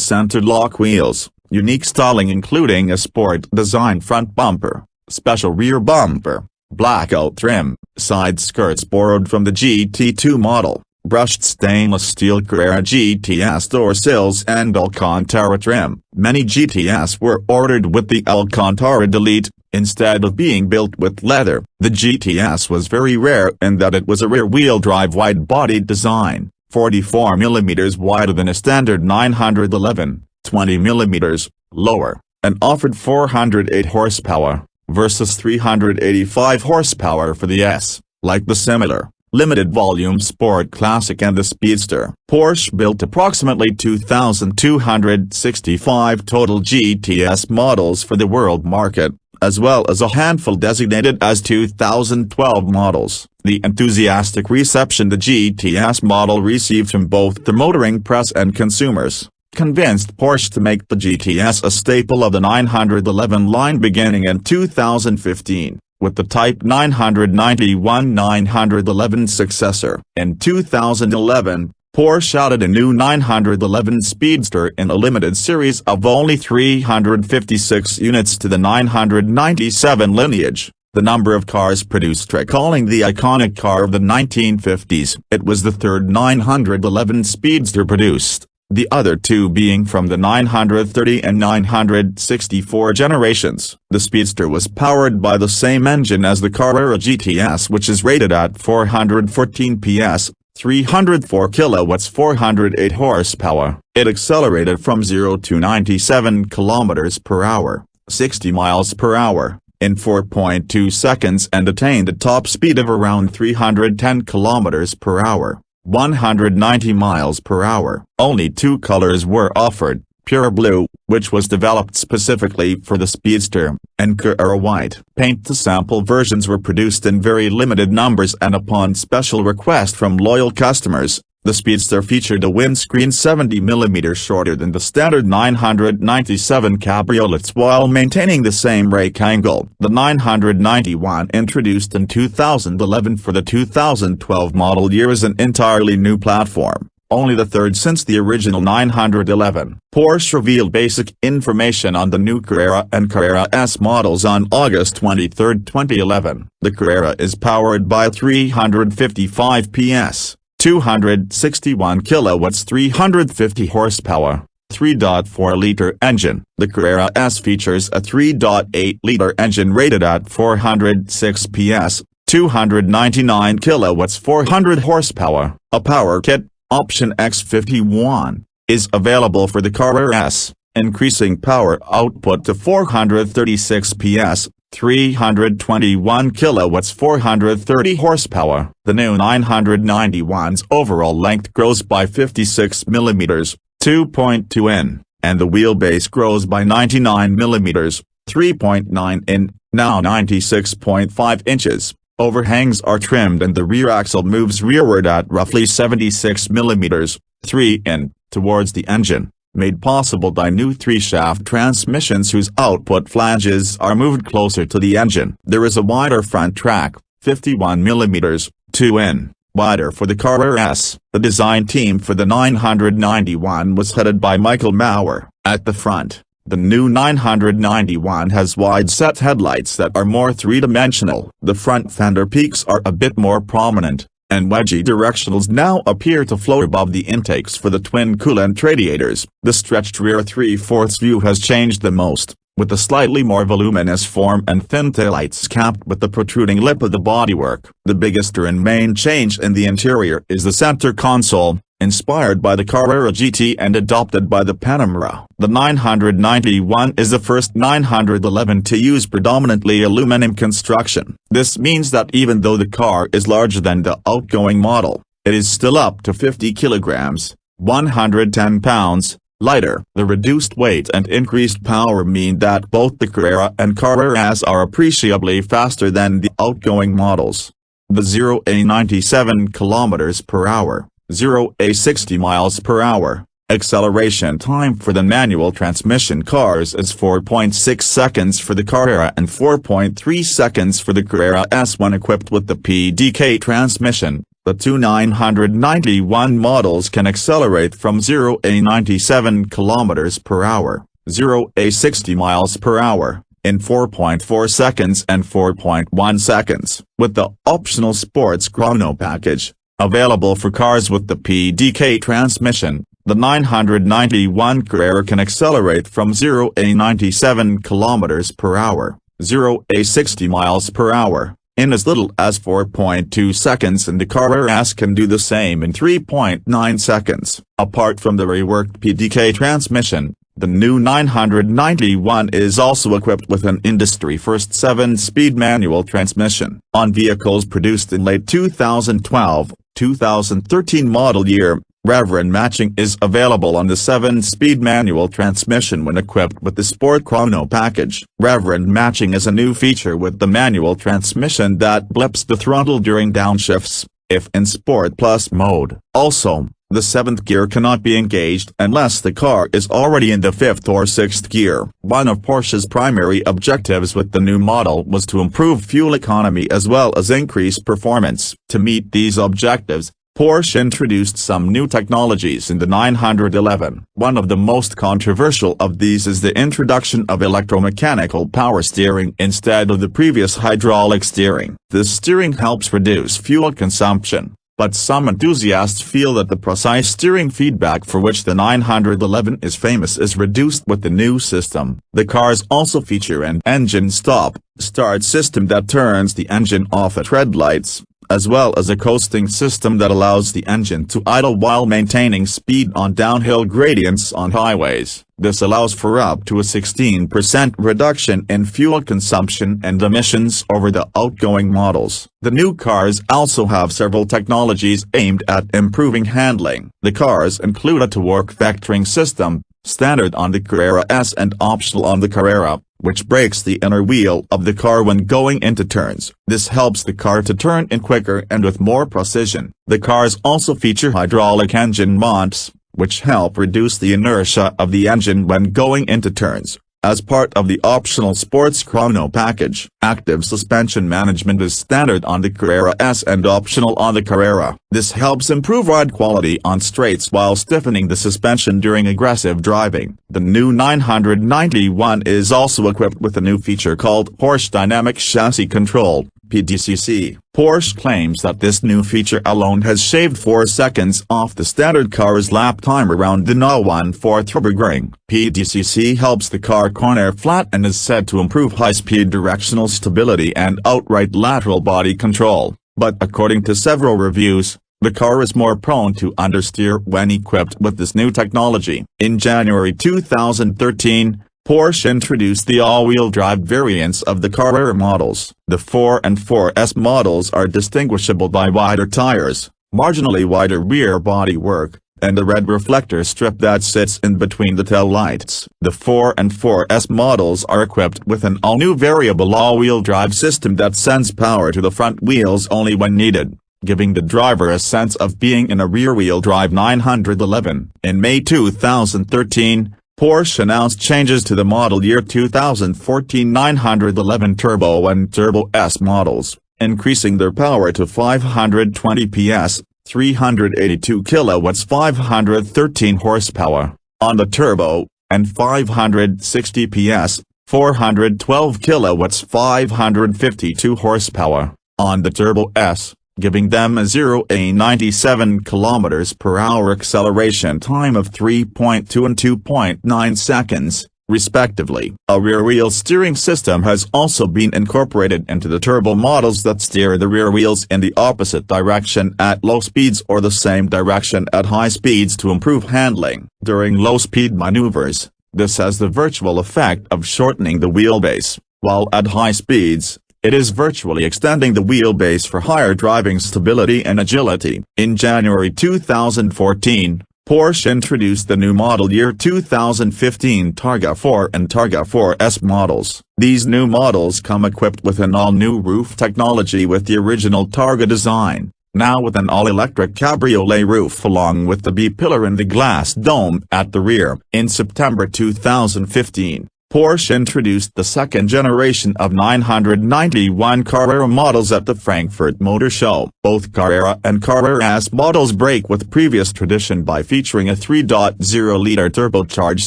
A: centered lock wheels, unique styling including a sport-design front bumper, special rear bumper, blackout trim, side skirts borrowed from the GT2 model, brushed stainless steel Carrera GTS door sills and Alcantara trim. Many GTS were ordered with the Alcantara delete, instead of being built with leather. The GTS was very rare in that it was a rear-wheel drive wide-bodied design, 44mm wider than a standard 911, 20mm lower, and offered 408 horsepower, versus 385 horsepower for the S. Like the similar, limited-volume Sport Classic and the Speedster, Porsche built approximately 2,265 total GTS models for the world market, as well as a handful designated as 2012 models. The enthusiastic reception the GTS model received from both the motoring press and consumers convinced Porsche to make the GTS a staple of the 911 line beginning in 2015, with the Type 991 911 successor. In 2011, Porsche added a new 911 Speedster in a limited series of only 356 units to the 997 lineage, the number of cars produced recalling the iconic car of the 1950s. It was the third 911 Speedster produced, the other two being from the 930 and 964 generations. The Speedster was powered by the same engine as the Carrera GTS, which is rated at 414 PS, 304 kilowatts, 408 horsepower. It accelerated from 0 to 97 kilometers per hour, 60 miles per hour, in 4.2 seconds and attained a top speed of around 310 kilometers per hour. 190 miles per hour. Only two colors were offered, Pure Blue, which was developed specifically for the Speedster, and Carrera White. Paint-to-sample versions were produced in very limited numbers and upon special request from loyal customers. The Speedster featured a windscreen 70 mm shorter than the standard 997 cabriolets while maintaining the same rake angle. The 991 introduced in 2011 for the 2012 model year is an entirely new platform, only the third since the original 911. Porsche revealed basic information on the new Carrera and Carrera S models on August 23, 2011. The Carrera is powered by 355 PS. 261 kilowatts, 350 horsepower, 3.4-liter engine. The Carrera S features a 3.8-liter engine rated at 406 PS, 299 kilowatts, 400 horsepower. A power kit, option X51, is available for the Carrera S, increasing power output to 436 PS, 321 kilowatts, 430 horsepower. The new 991's overall length grows by 56 mm, 2.2 in, and the wheelbase grows by 99 mm, 3.9 in, now 96.5 inches. Overhangs are trimmed and the rear axle moves rearward at roughly 76 mm, 3 in, towards the engine, made possible by new 3-shaft transmissions whose output flanges are moved closer to the engine. There is a wider front track, 51 mm, 2 in, wider for the Carrera S. The design team for the 991 was headed by Michael Maurer. At the front, the new 991 has wide-set headlights that are more three-dimensional. The front fender peaks are a bit more prominent, and wedgy directionals now appear to float above the intakes for the twin coolant radiators. The stretched rear 3/4 view has changed the most, with a slightly more voluminous form and thin taillights capped with the protruding lip of the bodywork. The biggest and main change in the interior is the center console, inspired by the Carrera GT and adopted by the Panamera. The 991 is the first 911 to use predominantly aluminum construction. This means that even though the car is larger than the outgoing model, it is still up to 50 kilograms, 110 pounds, lighter. The reduced weight and increased power mean that both the Carrera and Carrera S are appreciably faster than the outgoing models. The 0 97 km per hour, 0 60 miles per hour, acceleration time for the manual transmission cars is 4.6 seconds for the Carrera and 4.3 seconds for the Carrera S when equipped with the PDK transmission. The two 991 models can accelerate from 0 97 km per hour, 0 60 miles per hour, in 4.4 seconds and 4.1 seconds. With the optional Sports Chrono package, available for cars with the PDK transmission, the 991 Carrera can accelerate from 0 97 km per hour, 0 60 miles per hour, in as little as 4.2 seconds, and the Carrera S can do the same in 3.9 seconds. Apart from the reworked PDK transmission, the new 991 is also equipped with an industry-first 7-speed manual transmission. On vehicles produced in late 2012-2013 model year, rev matching is available on the 7-speed manual transmission when equipped with the Sport Chrono package. Rev matching is a new feature with the manual transmission that blips the throttle during downshifts, if in Sport Plus mode. Also, the 7th gear cannot be engaged unless the car is already in the 5th or 6th gear. One of Porsche's primary objectives with the new model was to improve fuel economy as well as increase performance. To meet these objectives, Porsche introduced some new technologies in the 911. One of the most controversial of these is the introduction of electromechanical power steering instead of the previous hydraulic steering. This steering helps reduce fuel consumption, but some enthusiasts feel that the precise steering feedback for which the 911 is famous is reduced with the new system. The cars also feature an engine stop-start system that turns the engine off at red lights, as well as a coasting system that allows the engine to idle while maintaining speed on downhill gradients on highways. This allows for up to a 16% reduction in fuel consumption and emissions over the outgoing models. The new cars also have several technologies aimed at improving handling. The cars include a torque vectoring system, standard on the Carrera S and optional on the Carrera, which brakes the inner wheel of the car when going into turns. This helps the car to turn in quicker and with more precision. The cars also feature hydraulic engine mounts, which help reduce the inertia of the engine when going into turns. As part of the optional Sports Chrono package, active suspension management is standard on the Carrera S and optional on the Carrera. This helps improve ride quality on straights while stiffening the suspension during aggressive driving. The new 991 is also equipped with a new feature called Porsche Dynamic Chassis Control, PDCC. Porsche claims that this new feature alone has shaved 4 seconds off the standard car's lap time around the Nürburgring. PDCC helps the car corner flat and is said to improve high-speed directional stability and outright lateral body control, but according to several reviews, the car is more prone to understeer when equipped with this new technology. In January 2013, Porsche introduced the all-wheel drive variants of the Carrera models. The 4 and 4S models are distinguishable by wider tires, marginally wider rear bodywork, and a red reflector strip that sits in between the tail lights. The 4 and 4S models are equipped with an all-new variable all-wheel drive system that sends power to the front wheels only when needed, giving the driver a sense of being in a rear-wheel drive 911. In May 2013, Porsche announced changes to the model year 2014 911 Turbo and Turbo S models, increasing their power to 520 PS, 382 kilowatts 513 horsepower, on the Turbo, and 560 PS, 412 kilowatts 552 horsepower, on the Turbo S, giving them a 0-97 km/h acceleration time of 3.2 and 2.9 seconds, respectively. A rear-wheel steering system has also been incorporated into the turbo models that steer the rear wheels in the opposite direction at low speeds or the same direction at high speeds to improve handling. During low-speed maneuvers, this has the virtual effect of shortening the wheelbase, while at high speeds, it is virtually extending the wheelbase for higher driving stability and agility. In January 2014, Porsche introduced the new model year 2015 Targa 4 and Targa 4S models. These new models come equipped with an all-new roof technology with the original Targa design, now with an all-electric cabriolet roof along with the B-pillar and the glass dome at the rear. In September 2015, Porsche introduced the second generation of 991 Carrera models at the Frankfurt Motor Show. Both Carrera and Carrera S models break with previous tradition by featuring a 3.0-liter turbocharged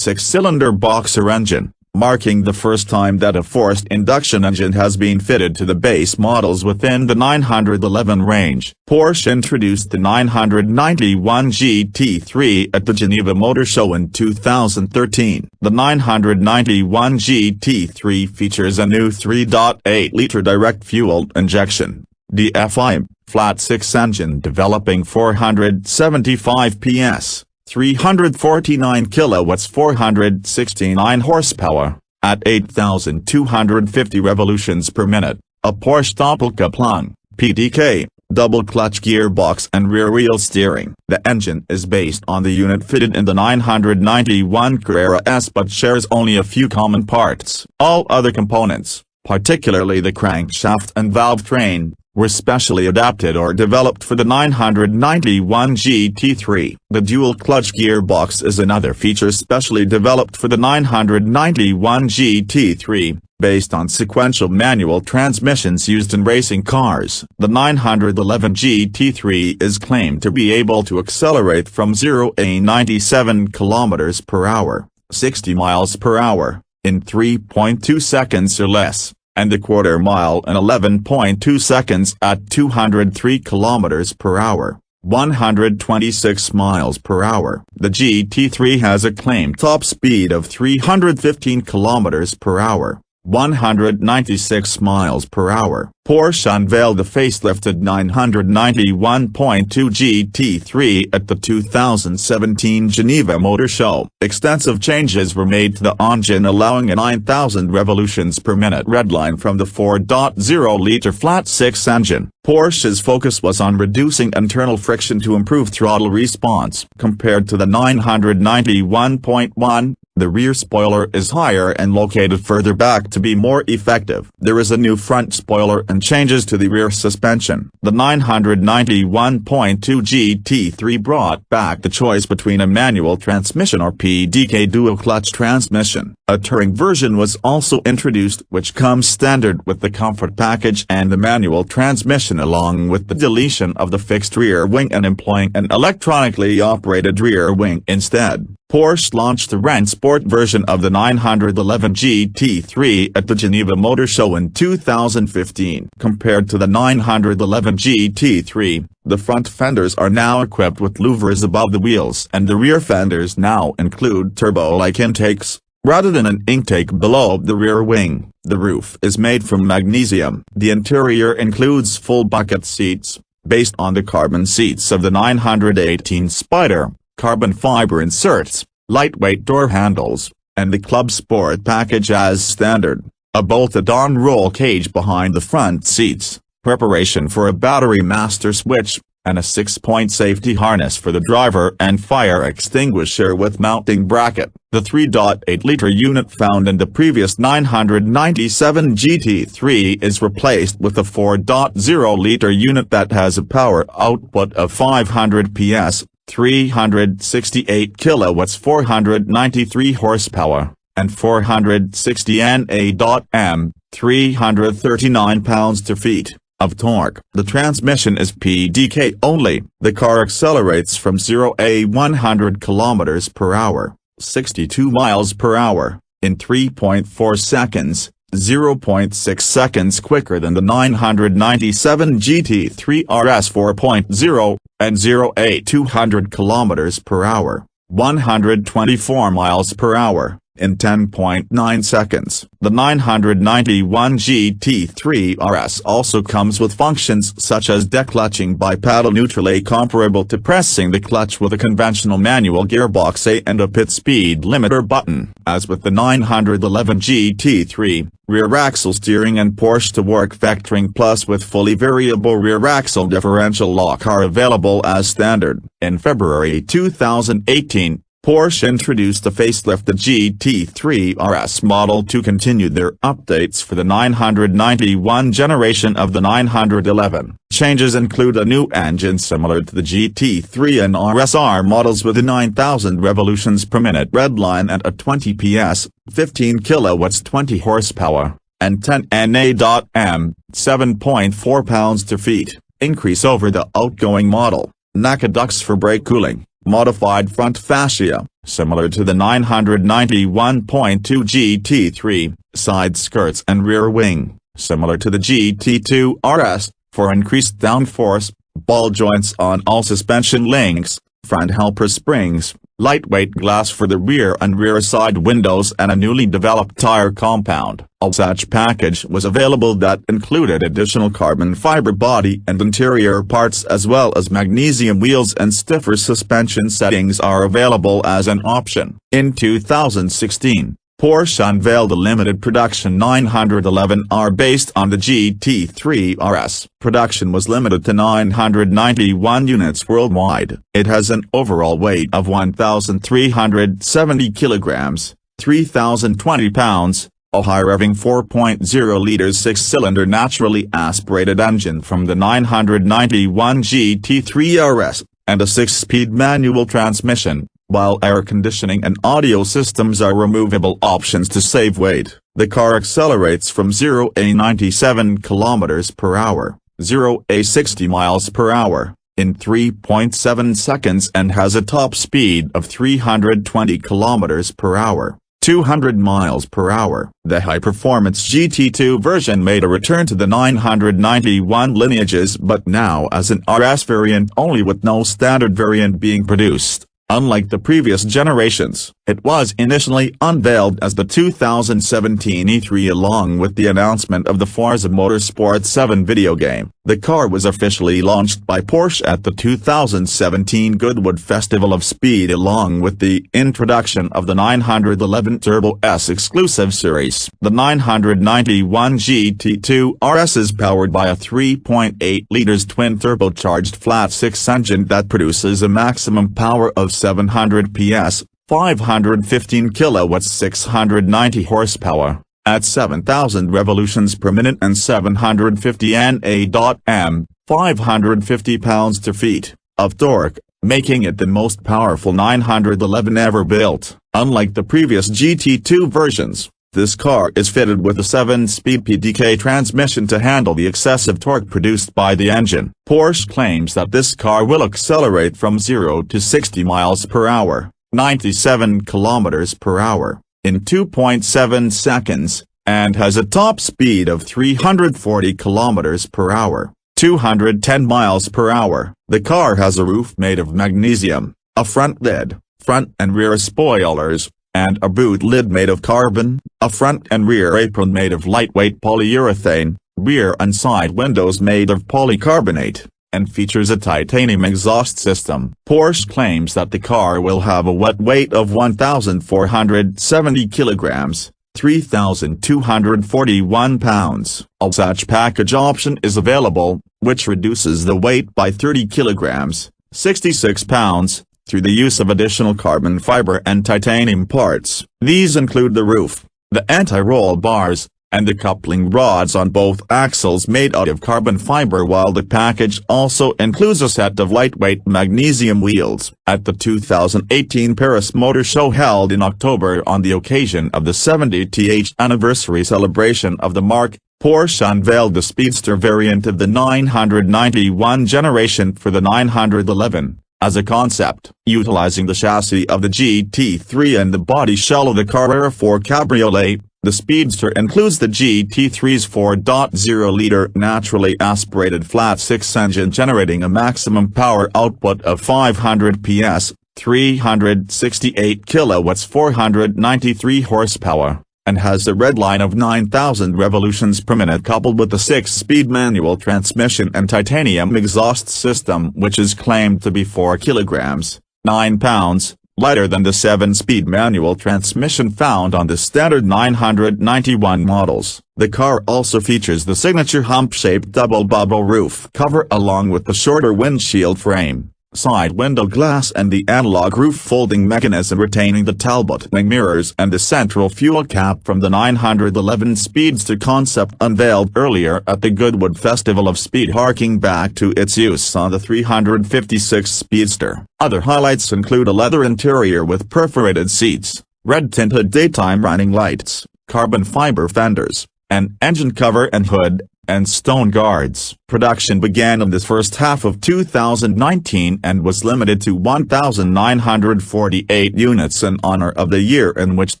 A: 6-cylinder Boxster engine, marking the first time that a forced induction engine has been fitted to the base models within the 911 range. Porsche introduced the 991 GT3 at the Geneva Motor Show in 2013. The 991 GT3 features a new 3.8-liter direct fuel injection (DFI) flat-six engine developing 475 PS. 349 kilowatts 469 horsepower, at 8,250 revolutions per minute, a Porsche Doppelkupplung, PDK, double-clutch gearbox and rear-wheel steering. The engine is based on the unit fitted in the 991 Carrera S but shares only a few common parts. All other components, particularly the crankshaft and valve train, were specially adapted or developed for the 991 GT3. The dual-clutch gearbox is another feature specially developed for the 991 GT3, Based on sequential manual transmissions used in racing cars, the 911 GT3 is claimed to be able to accelerate from 0 to 97 km per hour, 60 miles per hour, in 3.2 seconds or less, and a quarter mile in 11.2 seconds at 203 km per hour, 126 miles per hour. The GT3 has a claimed top speed of 315 km per hour, 196 miles per hour. Porsche unveiled the facelifted 991.2 GT3 at the 2017 Geneva Motor Show. Extensive changes were made to the engine, allowing a 9,000 revolutions per minute redline from the 4.0-liter flat-six engine. Porsche's focus was on reducing internal friction to improve throttle response. Compared to the 991.1, the rear spoiler is higher and located further back to be more effective. There is a new front spoiler and changes to the rear suspension. The 991.2 GT3 brought back the choice between a manual transmission or PDK dual-clutch transmission. A touring version was also introduced, which comes standard with the comfort package and the manual transmission, along with the deletion of the fixed rear wing and employing an electronically operated rear wing instead. Porsche launched the Rennsport version of the 911 GT3 at the Geneva Motor Show in 2015. Compared to the 911 GT3, the front fenders are now equipped with louvers above the wheels, and the rear fenders now include turbo-like intakes, rather than an intake below the rear wing. The roof is made from magnesium. The interior includes full bucket seats, based on the carbon seats of the 918 Spider, carbon fiber inserts, lightweight door handles, and the Club Sport package as standard. A bolted-on roll cage behind the front seats, preparation for a battery master switch, and a 6-point safety harness for the driver and fire extinguisher with mounting bracket. The 3.8-liter unit found in the previous 997 GT3 is replaced with a 4.0-liter unit that has a power output of 500 PS, 368 kilowatts, 493 horsepower, and 460 Nm, 339 pounds-feet, of torque. The transmission is PDK only. The car accelerates from 0 to 100 km per hour, 62 miles per hour, in 3.4 seconds, 0.6 seconds quicker than the 997 GT3 RS 4.0, and 0 to 200 km per hour, 124 miles per hour, in 10.9 seconds. The 991 GT3 RS also comes with functions such as declutching by paddle neutral, comparable to pressing the clutch with a conventional manual gearbox, and a pit speed limiter button. As with the 911 GT3, rear axle steering and Porsche to work vectoring plus with fully variable rear axle differential lock are available as standard. In February 2018, Porsche introduced a facelifted GT3 RS model to continue their updates for the 991 generation of the 911. Changes include a new engine similar to the GT3 and RSR models with a 9,000 revolutions per minute redline and a 20 PS, 15 kilowatts, 20 horsepower, and 10 Nm, 7.4 pounds-feet, increase over the outgoing model. NACA ducts for brake cooling. Modified front fascia, similar to the 991.2 GT3, side skirts and rear wing, similar to the GT2 RS, for increased downforce, ball joints on all suspension links, front helper springs, lightweight glass for the rear and rear side windows, and a newly developed tire compound. A such package was available that included additional carbon fiber body and interior parts, as well as magnesium wheels, and stiffer suspension settings are available as an option. In 2016, Porsche unveiled a limited production 911R based on the GT3 RS. Production was limited to 991 units worldwide. It has an overall weight of 1,370 kilograms, 3,020 pounds, a high-revving 4.0-liter six-cylinder naturally aspirated engine from the 991 GT3 RS, and a 6-speed manual transmission, while air conditioning and audio systems are removable options to save weight. The car accelerates from 0 to 97 km per hour, 0 to 60 miles per hour, in 3.7 seconds and has a top speed of 320 km per hour, 200 miles per hour. The high-performance GT2 version made a return to the 991 lineages but now as an RS variant only with no standard variant being produced. Unlike the previous generations, it was initially unveiled as the 2017 E3 along with the announcement of the Forza Motorsport 7 video game. The car was officially launched by Porsche at the 2017 Goodwood Festival of Speed along with the introduction of the 911 Turbo S exclusive series. The 991 GT2 RS is powered by a 3.8 liters twin-turbocharged flat-six engine that produces a maximum power of 700 PS, 515 kilowatts, 690 horsepower, at 7,000 revolutions per minute and 750 Nm, 550 pounds-to-feet, of torque, making it the most powerful 911 ever built. Unlike the previous GT2 versions, this car is fitted with a 7-speed PDK transmission to handle the excessive torque produced by the engine. Porsche claims that this car will accelerate from 0 to 60 miles per hour, 97 kilometers per hour, in 2.7 seconds, and has a top speed of 340 kilometers per hour, 210 miles per hour. The car has a roof made of magnesium, a front lid, front and rear spoilers, and a boot lid made of carbon, a front and rear apron made of lightweight polyurethane, rear and side windows made of polycarbonate, and features a titanium exhaust system. Porsche claims that the car will have a wet weight of 1,470 kilograms, 3,241 pounds. A such package option is available, which reduces the weight by 30 kilograms, 66 pounds, through the use of additional carbon fiber and titanium parts. These include the roof, the anti-roll bars, and the coupling rods on both axles made out of carbon fiber, while the package also includes a set of lightweight magnesium wheels. At the 2018 Paris Motor Show held in October on the occasion of the 70th anniversary celebration of the marque, Porsche unveiled the Speedster variant of the 991 generation for the 911. As a concept, utilizing the chassis of the GT3 and the body shell of the Carrera 4 Cabriolet, the Speedster includes the GT3's 4.0-liter naturally aspirated flat-six engine generating a maximum power output of 500 PS, 368 kilowatts, 493 horsepower, and has a red line of 9,000 revolutions per minute coupled with a 6-speed manual transmission and titanium exhaust system which is claimed to be 4 kilograms, 9 pounds, lighter than the 7-speed manual transmission found on the standard 991 models. The car also features the signature hump-shaped double bubble roof cover along with the shorter windshield frame, side window glass and the analog roof folding mechanism retaining the Talbot wing mirrors and the central fuel cap from the 911 Speedster concept unveiled earlier at the Goodwood Festival of Speed, harking back to its use on the 356 Speedster. Other highlights include a leather interior with perforated seats, red-tinted daytime running lights, carbon fiber fenders, an engine cover and hood, and stone guards. Production began in the first half of 2019 and was limited to 1,948 units in honor of the year in which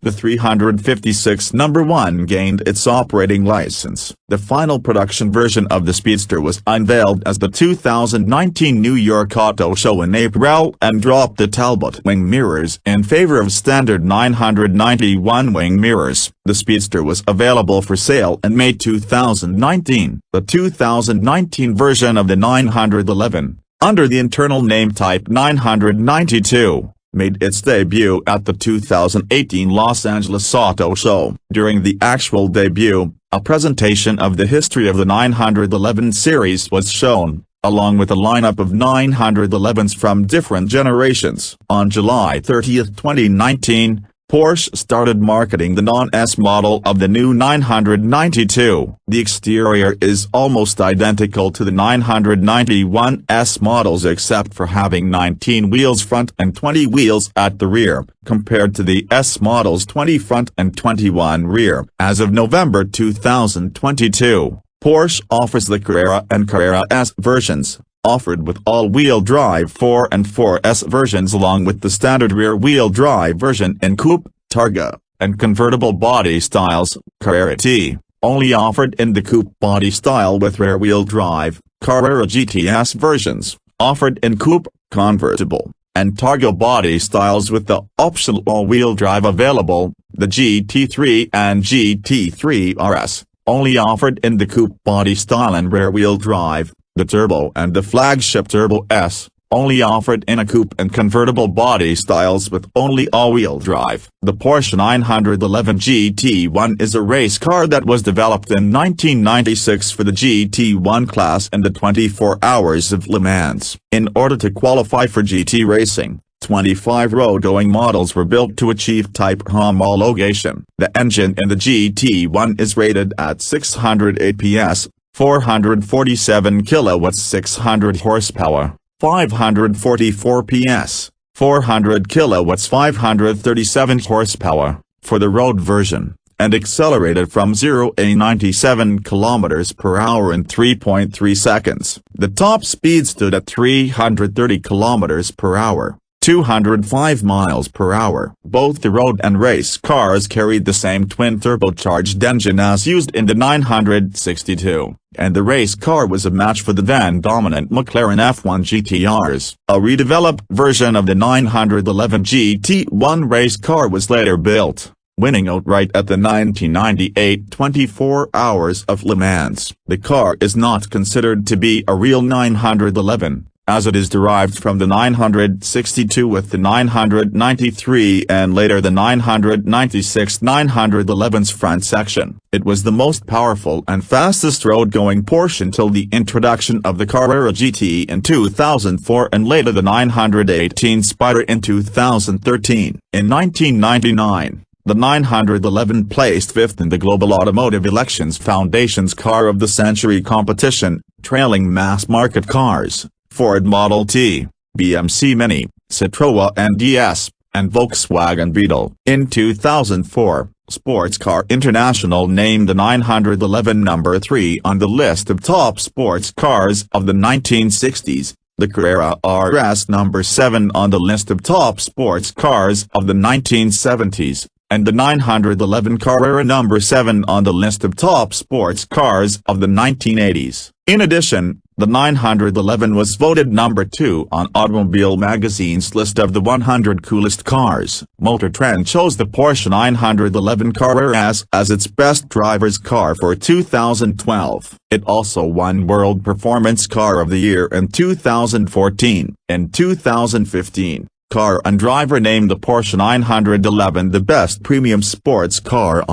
A: the 356 No. 1 gained its operating license. The final production version of the Speedster was unveiled as the 2019 New York Auto Show in April and dropped the Talbot wing mirrors in favor of standard 991 wing mirrors. The Speedster was available for sale in May 2019. The 2019 version of the 911, under the internal name type 992, made its debut at the 2018 Los Angeles Auto Show. During the actual debut, a presentation of the history of the 911 series was shown, along with a lineup of 911s from different generations. On July 30, 2019, Porsche started marketing the non-S model of the new 992. The exterior is almost identical to the 991 S models except for having 19 wheels front and 20 wheels at the rear, compared to the S model's 20 front and 21 rear. As of November 2022, Porsche offers the Carrera and Carrera S versions, offered with all-wheel drive 4 and 4S versions along with the standard rear-wheel drive version in coupe, Targa, and convertible body styles, Carrera T, only offered in the coupe body style with rear-wheel drive, Carrera GTS versions, offered in coupe, convertible, and Targa body styles with the optional all-wheel drive available, the GT3 and GT3 RS, only offered in the coupe body style and rear-wheel drive. The Turbo and the flagship Turbo S, only offered in a coupe and convertible body styles with only all-wheel drive. The Porsche 911 GT1 is a race car that was developed in 1996 for the GT1 class and the 24 Hours of Le Mans. In order to qualify for GT racing, 25 road-going models were built to achieve type homologation. The engine in the GT1 is rated at 608 PS, 447 kilowatts, 600 horsepower, 544 PS, 400 kilowatts, 537 horsepower, for the road version, and accelerated from 0 to 97 km per hour in 3.3 seconds. The top speed stood at 330 km per hour. 205 miles per hour. Both the road and race cars carried the same twin-turbocharged engine as used in the 962, and the race car was a match for the then-dominant McLaren F1 GTRs. A redeveloped version of the 911 GT1 race car was later built, winning outright at the 1998 24 Hours of Le Mans. The car is not considered to be a real 911. As it is derived from the 962 with the 993 and later the 996 911's front section. It was the most powerful and fastest road-going Porsche until the introduction of the Carrera GT in 2004 and later the 918 Spyder in 2013. In 1999, the 911 placed fifth in the Global Automotive Elections Foundation's Car of the Century competition, trailing mass-market cars, Ford Model T, BMC Mini, Citroën NDS, and Volkswagen Beetle. In 2004, Sports Car International named the 911 number 3 on the list of top sports cars of the 1960s, the Carrera RS number 7 on the list of top sports cars of the 1970s, and the 911 Carrera number 7 on the list of top sports cars of the 1980s. In addition, the 911 was voted number 2 on Automobile Magazine's list of the 100 coolest cars. Motor Trend chose the Porsche 911 Carrera S as its best driver's car for 2012. It also won World Performance Car of the Year in 2014. In 2015, Car and Driver named the Porsche 911 the best premium sports car on